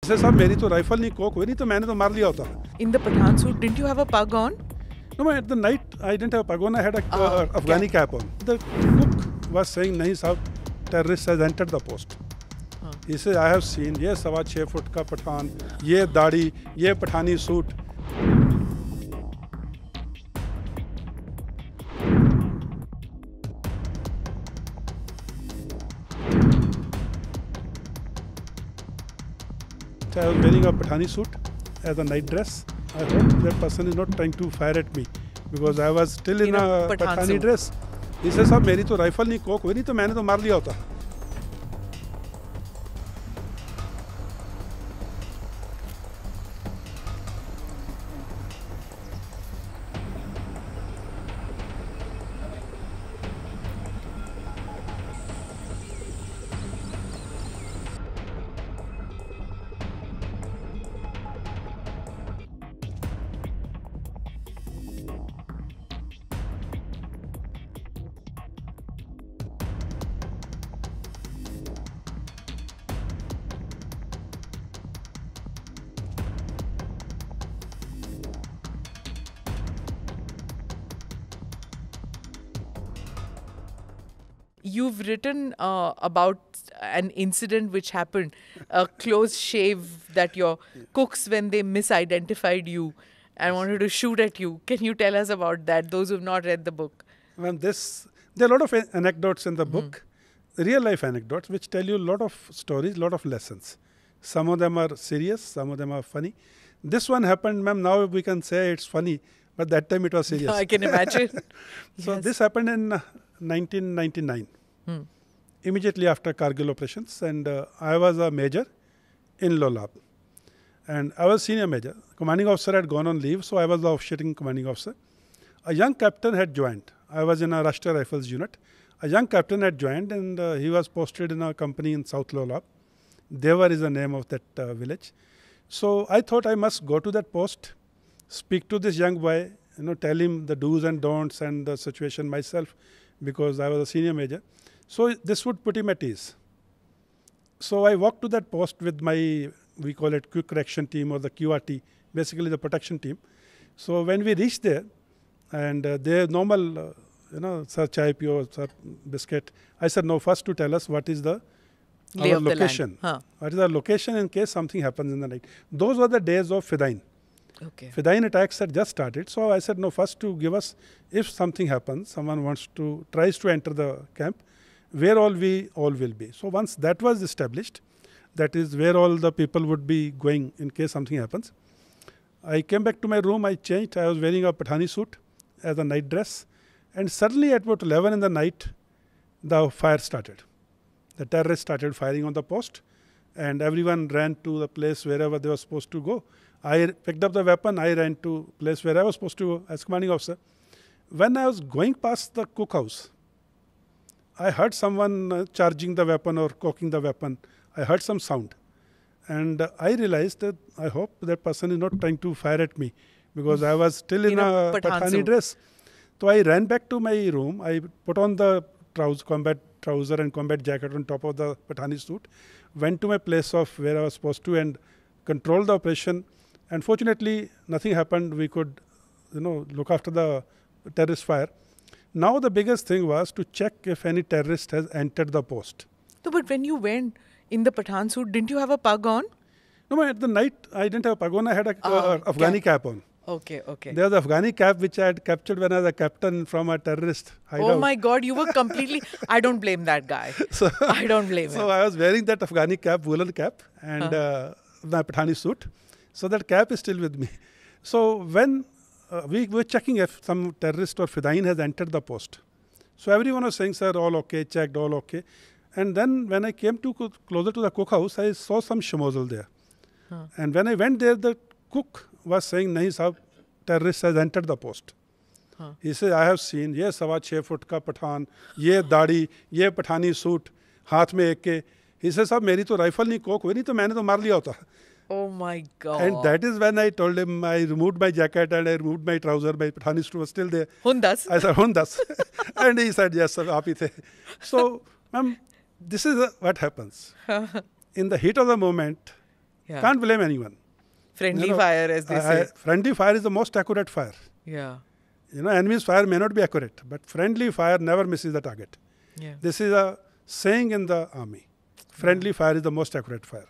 जैसे साहब मेरी तो राइफल नहीं कोक हुई नहीं तो मैंने तो मार लिया होता. In the Pathan suit, didn't you have a pug on? No, at the night I didn't have a pug on. I had a Afghani cap on. The cook was saying, "Nahi sahab, terrorist has entered the post." He said, "I have seen ये 6.25 foot का पठान, ये दाढ़ी, ये Pathani suit." I was wearing a Pathani suit as a night dress. I hope that person is not trying to fire at me because I was still in a Pathani dress. He says, "साहब मेरी तो rifle नहीं Coke हुई नहीं तो मैंने तो मार लिया होता." You've written about an incident which happened, a close shave that your cooks, when they misidentified you and wanted to shoot at you. Can you tell us about that, those who have not read the book? Well, there are a lot of anecdotes in the book, real life anecdotes, which tell you a lot of stories, a lot of lessons. Some of them are serious, some of them are funny. This one happened, ma'am, now we can say it's funny, but that time it was serious. I can imagine. So Yes. this happened in 1999, immediately after Kargil operations, and I was a major in Lolab. And I was senior major. Commanding officer had gone on leave, so I was the officiating commanding officer. A young captain had joined. I was in a Rashtriya Rifles unit. A young captain had joined, and he was posted in a company in South Lolab. Devar is the name of that village. So I thought I must go to that post, speak to this young boy, tell him the do's and don'ts and the situation myself, because I was a senior major. So this would put him at ease. So I walked to that post with my, we call it quick reaction team or the QRT, basically the protection team. So when we reached there, and their normal, sir chai pio, sir biscuit, I said, no, first to tell us what is our location. What is our location in case something happens in the night. Those were the days of Fidain. Okay. Fidain attacks had just started. So I said, no, first to give us, if something happens, someone tries to enter the camp, where we all will be. So once that was established, that is where all the people would be going in case something happens. I came back to my room, I changed, I was wearing a Pathani suit as a night dress. And suddenly at about 11 in the night, the fire started. The terrorists started firing on the post, and everyone ran to the place wherever they were supposed to go. I picked up the weapon, I ran to place where I was supposed to go as commanding officer. When I was going past the cookhouse, I heard someone charging the weapon or cocking the weapon. I heard some sound. And I realized that I hope that person is not trying to fire at me, because I was still in a Pathani dress. So I ran back to my room. I put on the combat trouser and combat jacket on top of the Pathani suit, went to my place of where I was supposed to and controlled the operation. And fortunately, nothing happened. We could, look after the terrorist fire. Now the biggest thing was to check if any terrorist has entered the post. No, but when you went in the Pathan suit, didn't you have a pug on? No, at the night I didn't have a pug on. I had a Afghani cap on. Okay, okay. There was an Afghani cap which I had captured when I was a captain from a terrorist hideout. Oh my God, you were completely... I don't blame that guy. I don't blame him. So I was wearing that Afghani cap, woolen cap, and my Pathani suit. So that cap is still with me. So when we were checking if some terrorist or Fidain has entered the post. So everyone was saying, sir, all okay, checked, all okay. And then when I came closer to the cookhouse, I saw some schmozzle there. And when I went there, the cook was saying, nahi sahab, terrorist has entered the post. He said, I have seen, ye 6.25 foot का पठान, ये दाढ़ी, ये Pathani suit, हाथ में एक के. He said, sahab, मेरी तो राइफल नहीं कोक हुई नहीं तो मैंने तो मार लिया होता. Oh my God. And that is when I told him, I removed my jacket and I removed my trouser. My Pathani suit was still there. Hundas? I said, Hundas. And he said, yes, sir, aap hi the. So, ma'am, this is what happens. In the heat of the moment, Yeah. Can't blame anyone. Friendly fire, as they say. Friendly fire is the most accurate fire. Yeah. Enemy's fire may not be accurate, but friendly fire never misses the target. Yeah. This is a saying in the army. Friendly fire is the most accurate fire.